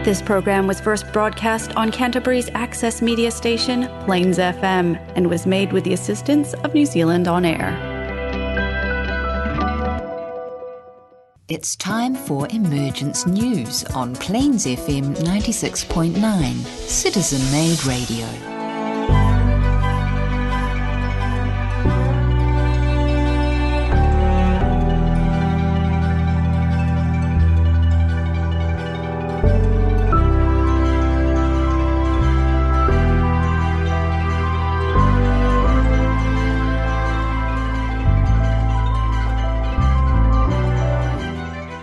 This program was first broadcast on Canterbury's access media station, Plains FM, and was made with the assistance of New Zealand On Air. It's time for Emergence News on Plains FM 96.9, citizen-made radio.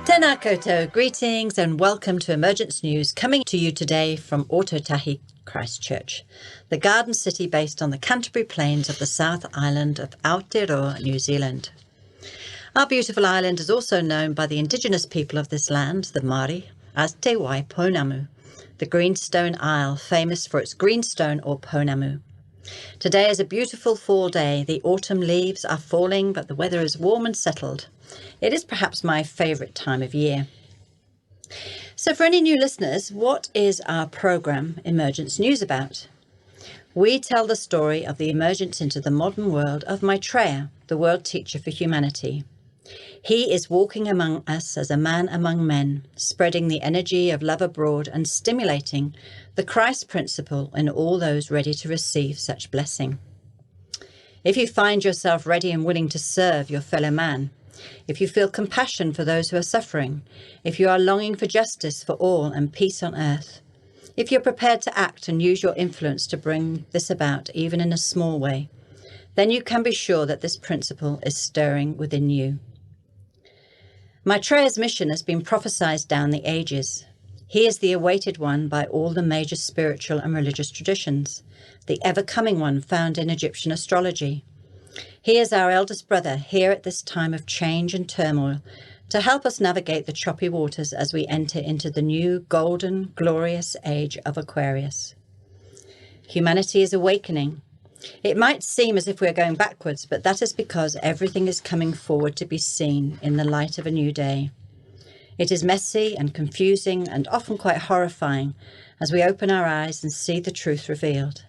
Tēnā koutou, greetings and welcome to Emergence News, coming to you today from Ōtautahi, Christchurch, the garden city based on the Canterbury Plains of the South Island of Aotearoa, New Zealand. Our beautiful island is also known by the indigenous people of this land, the Māori, as Te Waipounamu, the Greenstone Isle, famous for its greenstone or pounamu. Today is a beautiful fall day. The autumn leaves are falling, but the weather is warm and settled. It is perhaps my favourite time of year. So for any new listeners, what is our programme Emergence News about? We tell the story of the emergence into the modern world of Maitreya, the World Teacher for humanity. He is walking among us as a man among men, spreading the energy of love abroad and stimulating the Christ principle in all those ready to receive such blessing. If you find yourself ready and willing to serve your fellow man, if you feel compassion for those who are suffering, if you are longing for justice for all and peace on earth, if you're prepared to act and use your influence to bring this about, even in a small way, then you can be sure that this principle is stirring within you. Maitreya's mission has been prophesied down the ages. He is the awaited one by all the major spiritual and religious traditions, the ever-coming one found in Egyptian astrology. He is our eldest brother here at this time of change and turmoil to help us navigate the choppy waters as we enter into the new golden, glorious age of Aquarius. Humanity is awakening. It might seem as if we're going backwards, but that is because everything is coming forward to be seen in the light of a new day. It is messy and confusing and often quite horrifying as we open our eyes and see the truth revealed.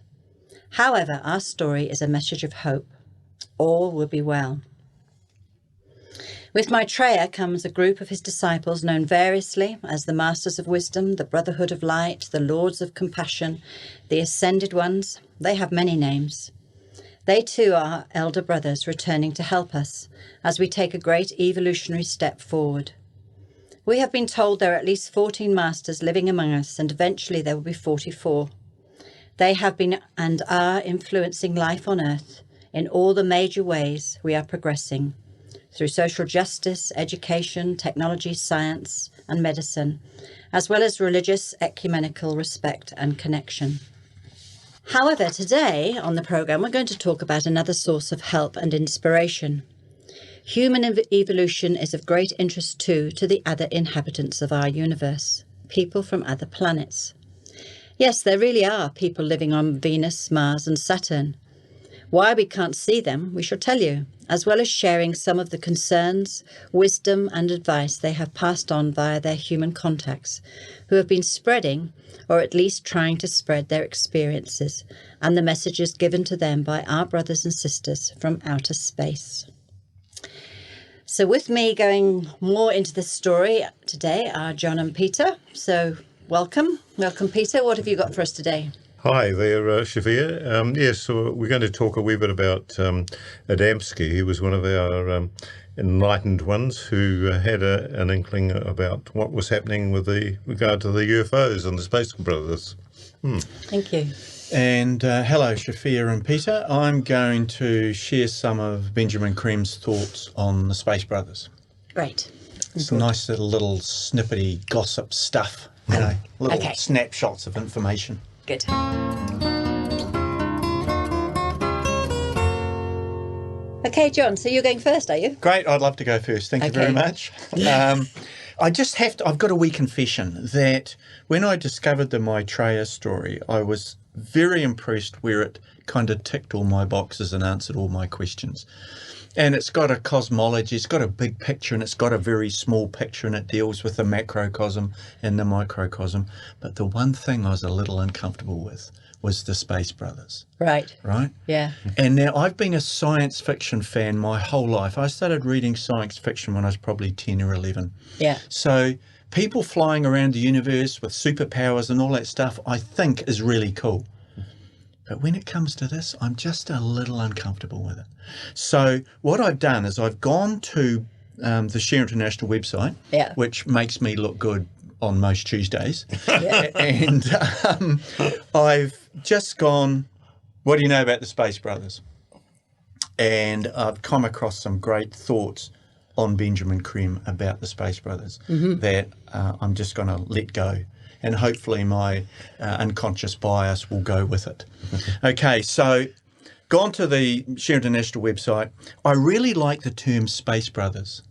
However, our story is a message of hope. All will be well. With Maitreya comes a group of his disciples known variously as the Masters of Wisdom, the Brotherhood of Light, the Lords of Compassion, the Ascended Ones. They have many names. They too are elder brothers returning to help us as we take a great evolutionary step forward. We have been told there are at least 14 masters living among us, and eventually there will be 44. They have been and are influencing life on earth in all the major ways we are progressing, through social justice, education, technology, science and medicine, as well as religious, ecumenical respect and connection. However, today on the programme we're going to talk about another source of help and inspiration. Human evolution is of great interest too to the other inhabitants of our universe, people from other planets. Yes, there really are people living on Venus, Mars and Saturn. Why we can't see them, we shall tell you, as well as sharing some of the concerns, wisdom and advice they have passed on via their human contacts, who have been spreading, or at least trying to spread their experiences and the messages given to them by our brothers and sisters from outer space. So with me going more into the story today are John and Peter. So welcome. Welcome, Peter. What have you got for us today? Hi there, Shavir. Yes, so we're going to talk a wee bit about Adamski. He was one of our enlightened ones who had an inkling about what was happening with regard to the UFOs and the Space Brothers. Thank you. And hello, Shafir and Peter. I'm going to share some of Benjamin Cream's thoughts on the Space Brothers. Great. It's nice little snippety gossip stuff, little snapshots of information. Good. Okay, John, so you're going first, are you? Great, I'd love to go first. Thank you very much. I've got a wee confession that when I discovered the Maitreya story, I was very impressed where it kind of ticked all my boxes and answered all my questions. And it's got a cosmology, it's got a big picture, and it's got a very small picture, and it deals with the macrocosm and the microcosm. But the one thing I was a little uncomfortable with was the Space Brothers. Right. Right? Yeah. And now I've been a science fiction fan my whole life. I started reading science fiction when I was probably 10 or 11. Yeah. So people flying around the universe with superpowers and all that stuff, I think is really cool. But when it comes to this, I'm just a little uncomfortable with it. So what I've done is I've gone to the Share International website, which makes me look good on most Tuesdays. And I've just gone, what do you know about the Space Brothers? And I've come across some great thoughts on Benjamin Creme about the Space Brothers that I'm just going to let go. And hopefully my unconscious bias will go with it. Okay, so gone to the Share International website. I really like the term Space Brothers.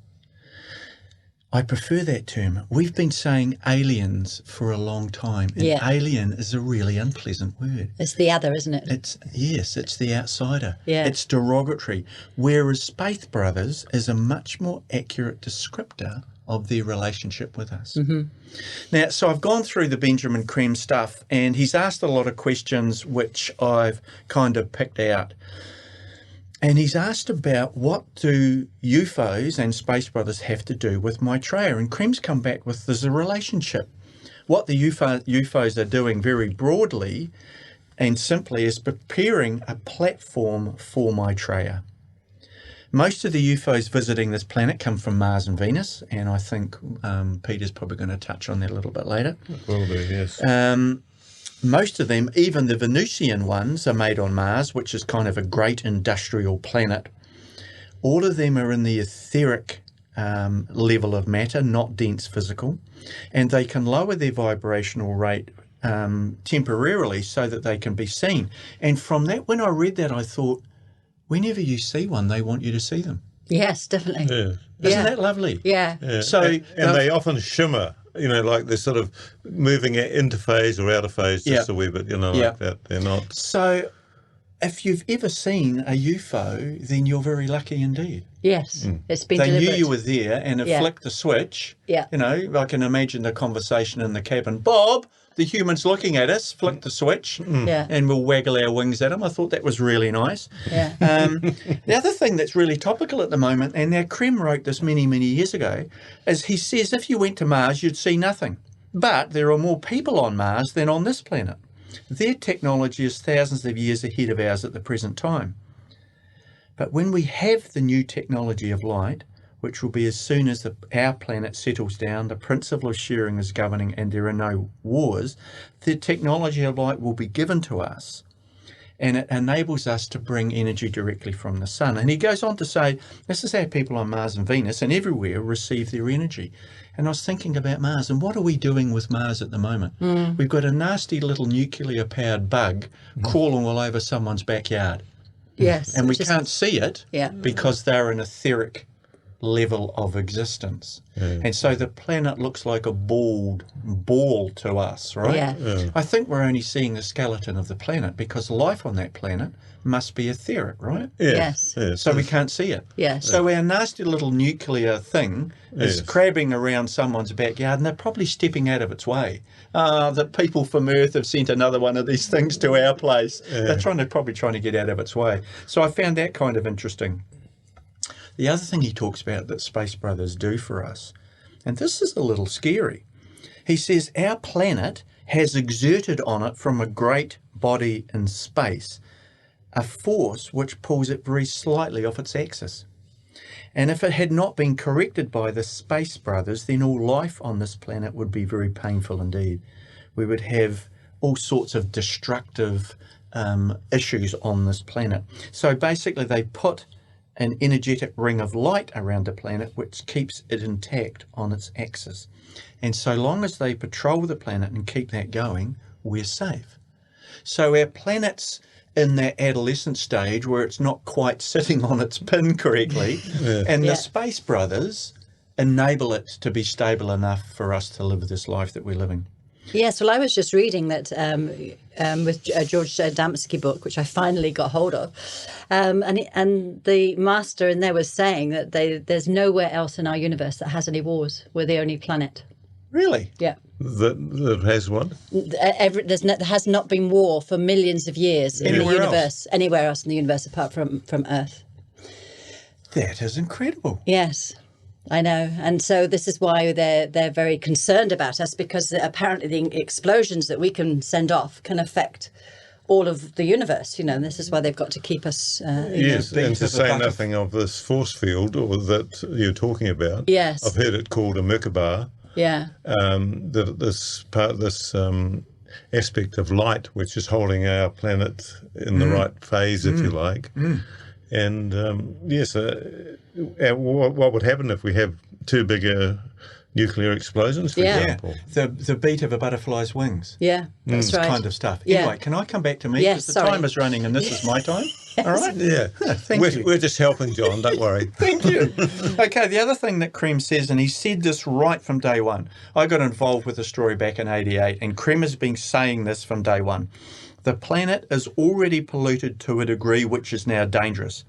I prefer that term. We've been saying aliens for a long time, and alien is a really unpleasant word. It's the other, isn't it? It's the outsider. Yeah. It's derogatory. Whereas Space Brothers is a much more accurate descriptor of their relationship with us. Now, so I've gone through the Benjamin Creme stuff, and he's asked a lot of questions which I've kind of picked out. And he's asked about what do UFOs and Space Brothers have to do with Maitreya, and Creme's come back with there's a relationship. What the UFOs are doing very broadly and simply is preparing a platform for Maitreya. Most of the UFOs visiting this planet come from Mars and Venus, and I think Peter's probably going to touch on that a little bit later. Will do, yes. Most of them, even the Venusian ones, are made on Mars, which is kind of a great industrial planet. All of them are in the etheric level of matter, not dense physical, and they can lower their vibrational rate temporarily so that they can be seen. And from that, when I read that, I thought, whenever you see one, they want you to see them. Yes, definitely. Yeah. Isn't that lovely? Yeah. So, and they often shimmer, like they're sort of moving into phase or out of phase just a wee bit, like that. They're not. So if you've ever seen a UFO, then you're very lucky indeed. Yes, it's been They deliberate. knew you were there and it flicked the switch. Yeah. I can imagine the conversation in the cabin. Bob, the human's looking at us, flick the switch, and we'll waggle our wings at him. I thought that was really nice. Yeah. The other thing that's really topical at the moment, and now Creme wrote this many, many years ago, is he says if you went to Mars, you'd see nothing. But there are more people on Mars than on this planet. Their technology is thousands of years ahead of ours at the present time. But when we have the new technology of light, which will be as soon as our planet settles down, the principle of sharing is governing, and there are no wars, the technology of light will be given to us, and it enables us to bring energy directly from the sun. And he goes on to say, this is how people on Mars and Venus and everywhere receive their energy. And I was thinking about Mars, and what are we doing with Mars at the moment? We've got a nasty little nuclear-powered bug crawling all over someone's backyard. Yes. And we can't see it because they're an etheric level of existence. And so the planet looks like a ball to us, right? Yeah. I think we're only seeing the skeleton of the planet because life on that planet must be etheric, right? Yes. So we can't see it. Yes. So our nasty little nuclear thing is crabbing around someone's backyard, and they're probably stepping out of its way. The people from Earth have sent another one of these things to our place. They're probably trying to get out of its way. So I found that kind of interesting. The other thing he talks about that Space Brothers do for us, and this is a little scary, he says our planet has exerted on it from a great body in space a force which pulls it very slightly off its axis. And if it had not been corrected by the Space Brothers, then all life on this planet would be very painful indeed. We would have all sorts of destructive issues on this planet. So basically they put an energetic ring of light around the planet which keeps it intact on its axis. And so long as they patrol the planet and keep that going, we're safe. So our planet's in that adolescent stage where it's not quite sitting on its pin correctly, and the Space Brothers enable it to be stable enough for us to live this life that we're living. Yes, well, I was just reading that with George Adamski's book, which I finally got hold of, and the master in there was saying that there's nowhere else in our universe that has any wars. We're the only planet. Really? Yeah. That has one? There has not been war for millions of years in the universe, anywhere else in the universe apart from Earth. That is incredible. Yes. I know, and so this is why they're very concerned about us, because apparently the explosions that we can send off can affect all of the universe, and this is why they've got to keep us. Yes, and to say nothing of this force field that you're talking about. Yes, I've heard it called a Merkaba. Yeah. That this aspect of light, which is holding our planet in the right phase, if you like. And yes, what would happen if we have two bigger nuclear explosions, for example? The beat of a butterfly's wings. Yeah, that's right. Kind of stuff. Yeah. Anyway, can I come back to me? Yes, because the time is running and this is my time. All right? Yeah. Thank you. We're just helping, John, don't worry. Thank you. Okay, the other thing that Krem says, and he said this right from day one. I got involved with the story back in '88, and Krem has been saying this from day one. The planet is already polluted to a degree which is now dangerous.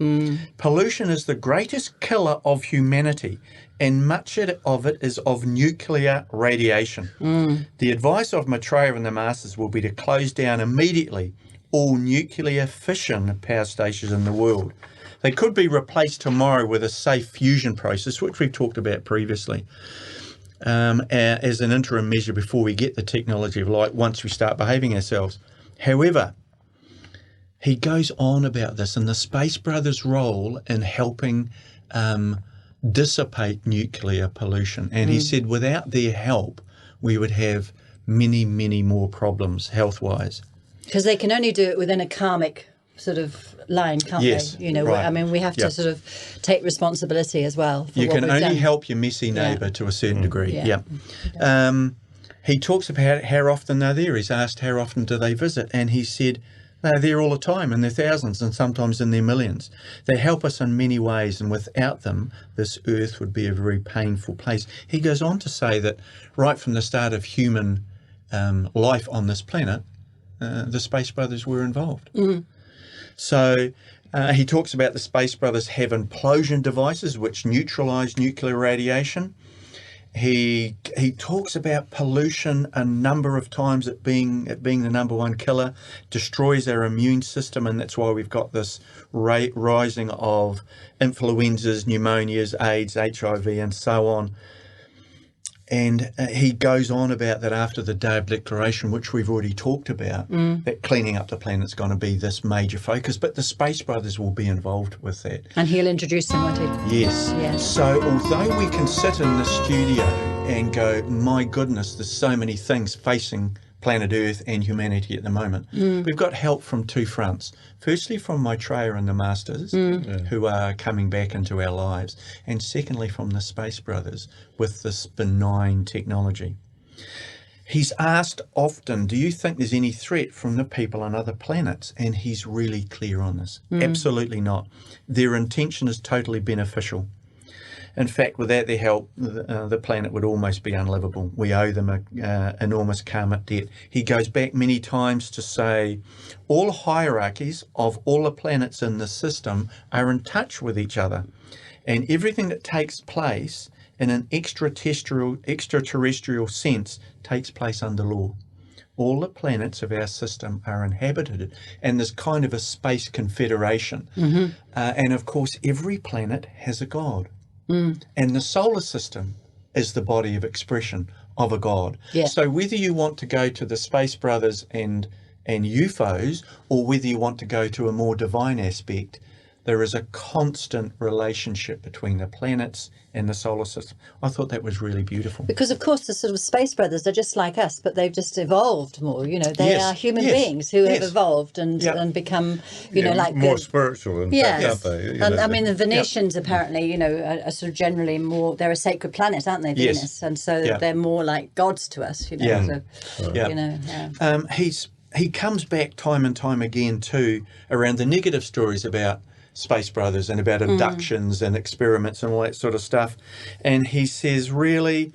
Pollution is the greatest killer of humanity, and much of it is of nuclear radiation. The advice of Maitreya and the Masters will be to close down immediately all nuclear fission power stations in the world. They could be replaced tomorrow with a safe fusion process, which we've talked about previously, as an interim measure before we get the technology of light once we start behaving ourselves. However, he goes on about this and the Space Brothers' role in helping dissipate nuclear pollution. And he said without their help, we would have many, many more problems health-wise. Because they can only do it within a karmic sort of line, can't they? Right. I mean, we have to sort of take responsibility as well. For you what can we've only done. help your messy neighbour to a certain degree. Yeah. He talks about how often they're there. He's asked how often do they visit, and he said they're there all the time, in their thousands and sometimes in their millions. They help us in many ways, and without them, this earth would be a very painful place. He goes on to say that right from the start of human life on this planet, the Space Brothers were involved. So he talks about the Space Brothers have implosion devices which neutralise nuclear radiation. He talks about pollution a number of times, it being the number one killer, destroys our immune system, and that's why we've got this rising of influenzas, pneumonias, AIDS, HIV, and so on. And he goes on about that after the Day of Declaration, which we've already talked about, that cleaning up the planet's going to be this major focus, but the Space Brothers will be involved with that. And he'll introduce them, won't he? Yes. So although we can sit in the studio and go, my goodness, there's so many things facing planet Earth and humanity at the moment, we've got help from two fronts. Firstly, from Maitreya and the Masters, who are coming back into our lives, and secondly, from the Space Brothers with this benign technology. He's asked often, do you think there's any threat from the people on other planets? And he's really clear on this. Absolutely not. Their intention is totally beneficial. In fact, without their help, the planet would almost be unlivable. We owe them an enormous karmic debt. He goes back many times to say all hierarchies of all the planets in the system are in touch with each other. And everything that takes place in an extraterrestrial sense takes place under law. All the planets of our system are inhabited, and there's kind of a space confederation. And of course, every planet has a god. And the solar system is the body of expression of a god. So whether you want to go to the Space Brothers and UFOs, or whether you want to go to a more divine aspect, there is a constant relationship between the planets and the solar system. I thought that was really beautiful. Because, of course, the sort of Space Brothers are just like us, but they've just evolved more. They are human beings who have evolved and become, like more spiritual. In fact, aren't they? And I mean, the Venetians apparently, are sort of generally more. They're a sacred planet, aren't they, Venus? And so they're more like gods to us. He comes back time and time again too around the negative stories about Space Brothers and about abductions and experiments and all that sort of stuff. And he says, really,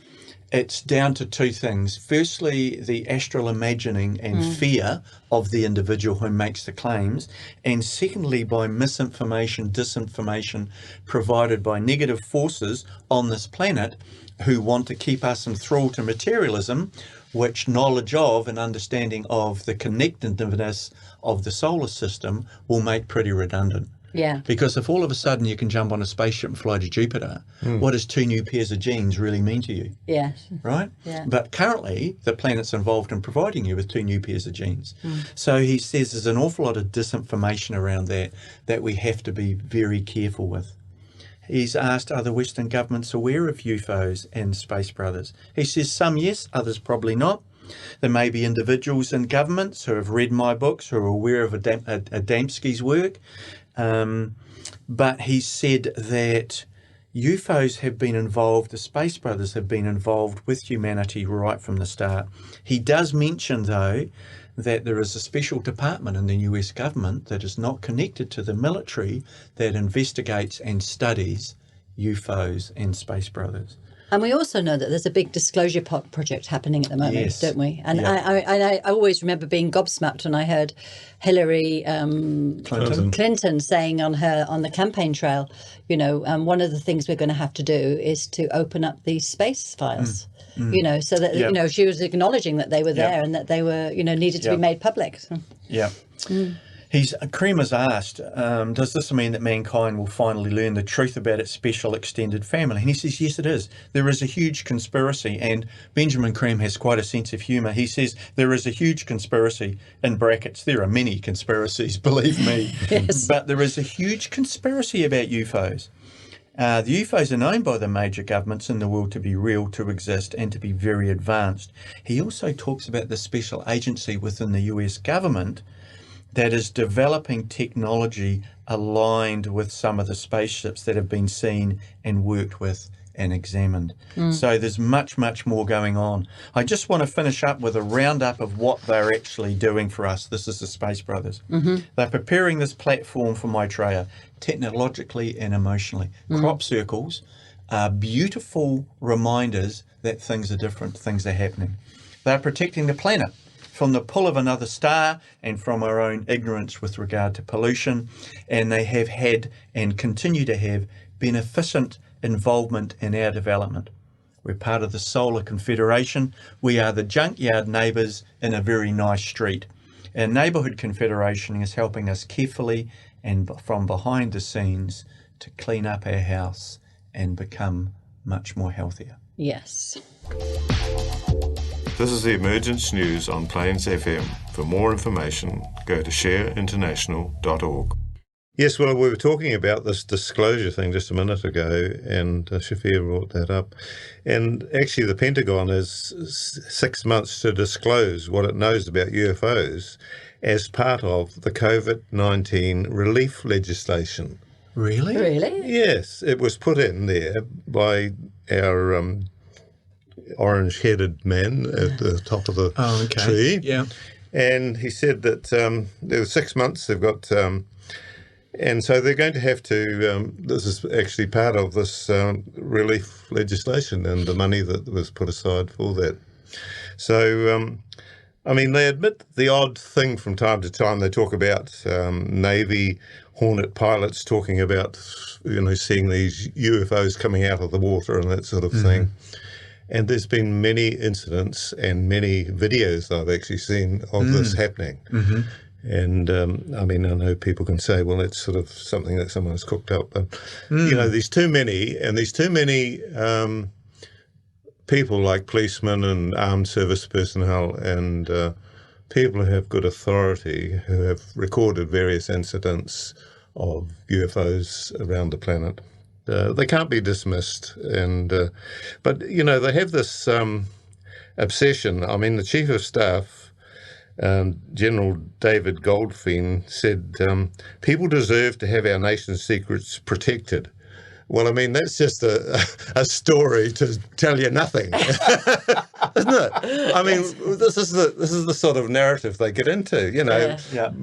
It's down to two things. Firstly, the astral imagining and fear of the individual who makes the claims. And secondly, by misinformation, disinformation provided by negative forces on this planet who want to keep us enthralled to materialism, which knowledge of and understanding of the connectedness of the solar system will make pretty redundant. Yeah. Because if all of a sudden you can jump on a spaceship and fly to Jupiter, what does 2 new pairs of genes really mean to you? Yes. Right? Yeah. But currently, the planet's involved in providing you with 2 new pairs of genes. So he says there's an awful lot of disinformation around that we have to be very careful with. He's asked, are the Western governments aware of UFOs and Space Brothers? He says some yes, others probably not. There may be individuals in governments who have read my books, who are aware of Adamski's work. But he said that UFOs have been involved, the Space Brothers have been involved with humanity right from the start. He does mention, though, that there is a special department in the US government that is not connected to the military that investigates and studies UFOs and Space Brothers. And we also know that there's a big disclosure project happening at the moment, Yes. don't we? And Yeah. I always remember being gobsmacked when I heard Hillary Clinton saying on the campaign trail, one of the things we're going to have to do is to open up these space files. So that she was acknowledging that they were there and that they were needed to be made public. Yeah. Creamer's asked, does this mean that mankind will finally learn the truth about its special extended family? And he says, yes, it is. There is a huge conspiracy, and Benjamin Cream has quite a sense of humour. He says, there is a huge conspiracy, in brackets. There are many conspiracies, believe me. Yes. But there is a huge conspiracy about UFOs. The UFOs are known by the major governments in the world to be real, to exist, and to be very advanced. He also talks about the special agency within the US government that is developing technology aligned with some of the spaceships that have been seen and worked with and examined. So there's much, much more going on. I just want to finish up with a roundup of what they're actually doing for us. This is the Space Brothers. They're preparing this platform for Maitreya, technologically and emotionally. Crop circles are beautiful reminders that things are different, things are happening. They're protecting the planet from the pull of another star and from our own ignorance with regard to pollution. And they have had and continue to have beneficent involvement in our development. We're part of the Solar Confederation. We are the junkyard neighbours in a very nice street. Our neighbourhood confederation is helping us carefully and from behind the scenes to clean up our house and become much more healthier. Yes. This is the Emergence News on Plains FM. For more information, go to shareinternational.org. Yes, well, we were talking about this disclosure thing just a minute ago, and Shafir brought that up. And actually, the Pentagon has 6 months to disclose what it knows about UFOs as part of the COVID-19 relief legislation. Really? Really? Yes, it was put in there by our orange-headed man at the top of the tree. Yeah. And he said that there were 6 months they've got... and so they're going to have to, this is actually part of this relief legislation and the money that was put aside for that. So, they admit the odd thing from time to time. They talk about Navy Hornet pilots talking about, seeing these UFOs coming out of the water and that sort of thing. And there's been many incidents and many videos I've actually seen of this happening. And, I know people can say, well, it's sort of something that someone's cooked up. But, there's too many, and there's too many people like policemen and armed service personnel and people who have good authority who have recorded various incidents of UFOs around the planet. They can't be dismissed. But, they have this obsession. The Chief of Staff, General David Goldfein, said, people deserve to have our nation's secrets protected. Well, I mean, that's just a story to tell you nothing, isn't it? I mean, this is the sort of narrative they get into. You know,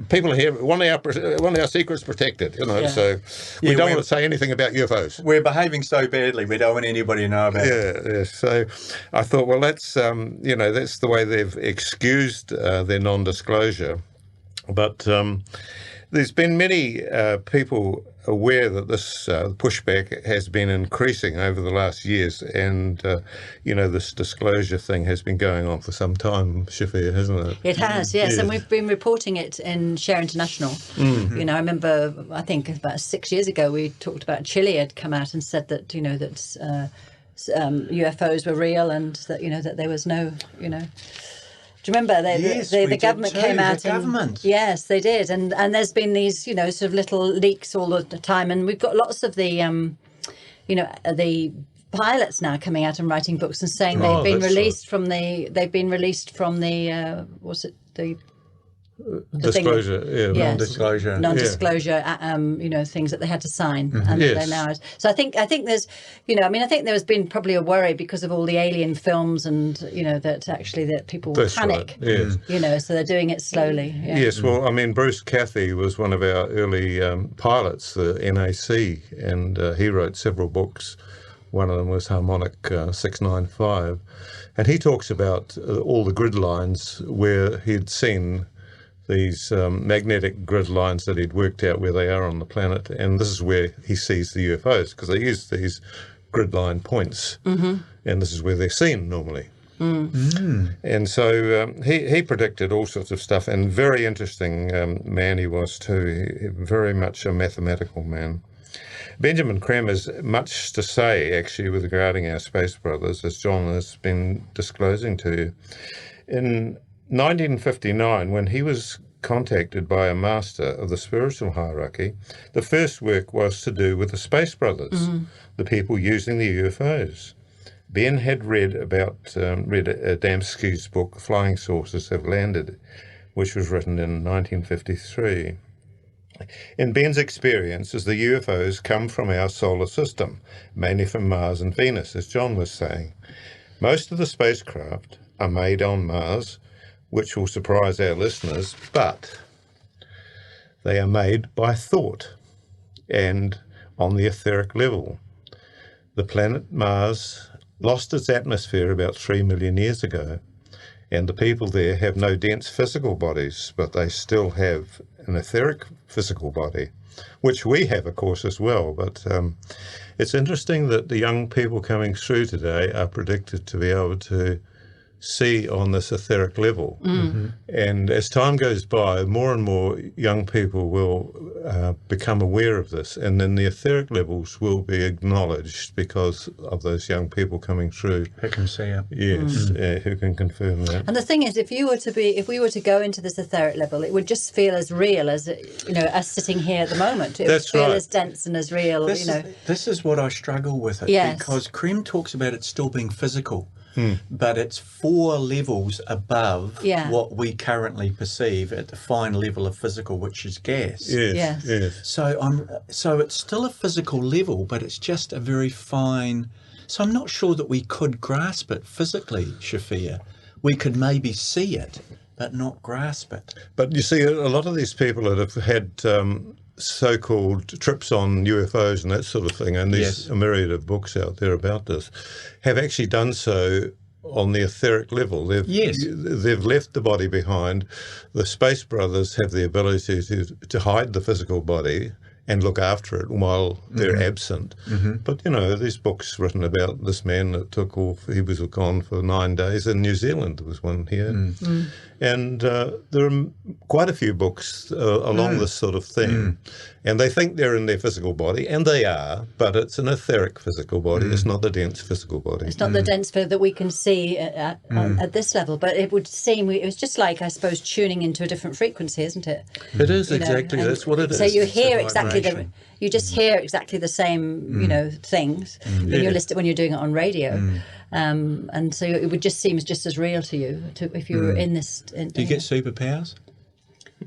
people are here. One of our secrets protected. You know, so we don't want to say anything about UFOs. We're behaving so badly. We don't want anybody to know about it. Yeah. So I thought, well, that's that's the way they've excused their non-disclosure, but there's been many people aware that this pushback has been increasing over the last years, and this disclosure thing has been going on for some time, Shafia, hasn't it? It has, yes, and we've been reporting it in Share International. Mm-hmm. You know, I remember, I think about 6 years ago, we talked about Chile had come out and said that UFOs were real, and that there was no. Do you remember the government came out? The government. Yes, they did, and there's been these sort of little leaks all the time, and we've got lots of the the pilots now coming out and writing books and saying they've been released from the disclosure, non-disclosure, things that they had to sign, and they're now. So I think there's, I think there has been probably a worry because of all the alien films, and that actually that people will panic. Right. Yes. So they're doing it slowly. Yeah. Yes. Well, I mean, Bruce Cathy was one of our early pilots, the NAC, and he wrote several books. One of them was Harmonic 695, and he talks about all the grid lines where he'd seen these magnetic grid lines that he'd worked out where they are on the planet, and this is where he sees the UFOs, because they use these grid line points, and this is where they're seen normally. And so he predicted all sorts of stuff, and very interesting man he was too, very much a mathematical man. Benjamin Creme has much to say, actually, with regarding our space brothers, as John has been disclosing to you. In 1959, when he was contacted by a master of the spiritual hierarchy, the first work was to do with the space brothers, the people using the UFOs. Ben had read Adamski's book, Flying Saucers Have Landed, which was written in 1953. In Ben's experience, as the UFOs come from our solar system, mainly from Mars and Venus, as John was saying. Most of the spacecraft are made on Mars, which will surprise our listeners, but they are made by thought and on the etheric level. The planet Mars lost its atmosphere about 3 million years ago, and the people there have no dense physical bodies, but they still have an etheric physical body, which we have, of course, as well. But it's interesting that the young people coming through today are predicted to be able to see on this etheric level. And as time goes by, more and more young people will become aware of this, and then the etheric levels will be acknowledged because of those young people coming through. Who can see it? Yes, who can confirm that. And the thing is, if we were to go into this etheric level, it would just feel as real as us sitting here at the moment. It would feel as dense and as real. This is what I struggle with it, because Creme talks about it still being physical. But it's 4 levels above what we currently perceive at the fine level of physical, which is gas. Yes. So it's still a physical level, but it's just a very fine. So I'm not sure that we could grasp it physically, Shafia. We could maybe see it, but not grasp it. But you see, a lot of these people that have had so-called trips on UFOs and that sort of thing, and there's a myriad of books out there about this, have actually done so on the etheric level. They've left the body behind. The space brothers have the ability to hide the physical body and look after it while they're absent. But, these books written about this man that took off, he was gone for 9 days in New Zealand. There was one here. And there are quite a few books along this sort of theme. And they think they're in their physical body, and they are, but it's an etheric physical body. It's not the dense physical body. It's not the dense that we can see at this level, but it would seem, it was just like, I suppose, tuning into a different frequency, isn't it? It is, exactly. That's what it is. So you hear exactly you just hear exactly the same, things when you're doing it on radio. And so it would just seem just as real to you if you were in this. Do you get superpowers?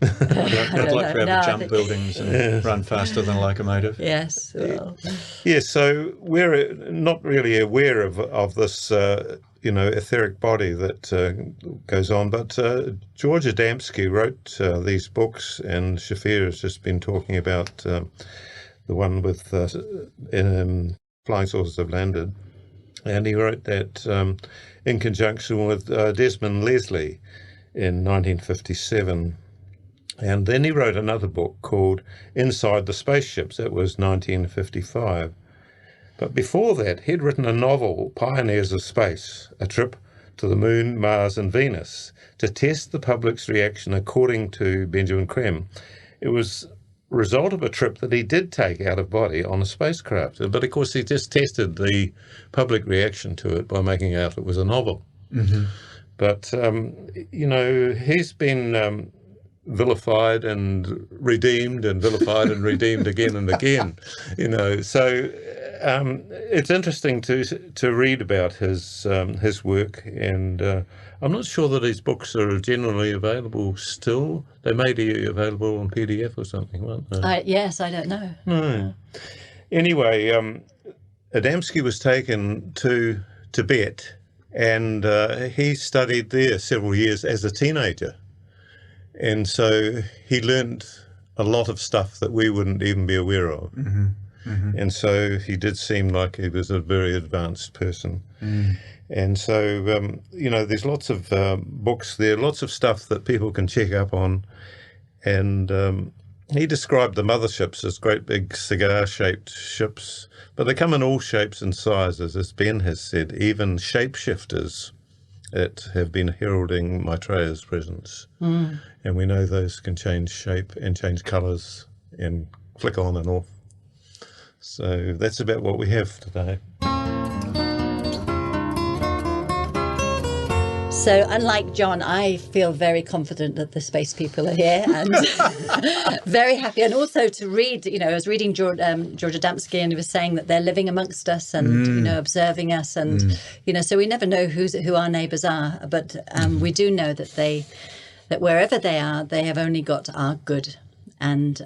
I'd like to be able to jump buildings and run faster than a locomotive. Yes. Well. Yes, so we're not really aware of this, etheric body that goes on, but George Adamski wrote these books, and Shafir has just been talking about the one with Flying Saucers Have Landed, and he wrote that in conjunction with Desmond Leslie in 1957. And then he wrote another book called Inside the Spaceships. That was 1955. But before that, he'd written a novel, Pioneers of Space, a trip to the Moon, Mars and Venus, to test the public's reaction according to Benjamin Creme. It was a result of a trip that he did take out of body on a spacecraft. But of course, he just tested the public reaction to it by making out it was a novel. Mm-hmm. But, he's been vilified and redeemed and vilified and redeemed again and again, So it's interesting to read about his work, and I'm not sure that his books are generally available still. They may be available on PDF or something, won't they? Yes, I don't know. No. Anyway, Adamski was taken to Tibet, and he studied there several years as a teenager. And so he learned a lot of stuff that we wouldn't even be aware of. Mm-hmm. Mm-hmm. And so he did seem like he was a very advanced person. Mm. And so, there's lots of books there, lots of stuff that people can check up on. And he described the motherships as great big cigar-shaped ships, but they come in all shapes and sizes, as Ben has said, even shapeshifters that have been heralding Maitreya's presence. Mm. And we know those can change shape and change colours and flick on and off. So that's about what we have today. So unlike John, I feel very confident that the space people are here and very happy. And also to read, I was reading George Adamski, and he was saying that they're living amongst us and, observing us. And, so we never know who our neighbours are. But we do know that wherever they are, they have only got our good and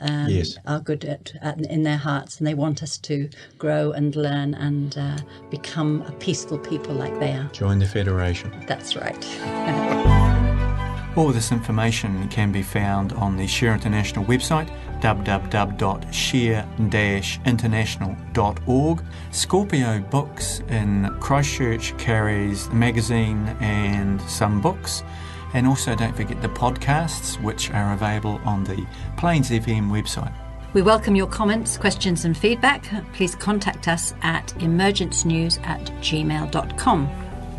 are good in their hearts, and they want us to grow and learn and become a peaceful people like they are. Join the Federation. That's right. All this information can be found on the Share International website, www.share-international.org. Scorpio Books in Christchurch carries the magazine and some books. And also don't forget the podcasts, which are available on the Plains FM website. We welcome your comments, questions and feedback. Please contact us at emergencenews@gmail.com.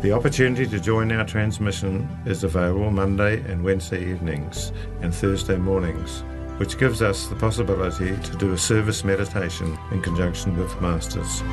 The opportunity to join our transmission is available Monday and Wednesday evenings and Thursday mornings, which gives us the possibility to do a service meditation in conjunction with Masters.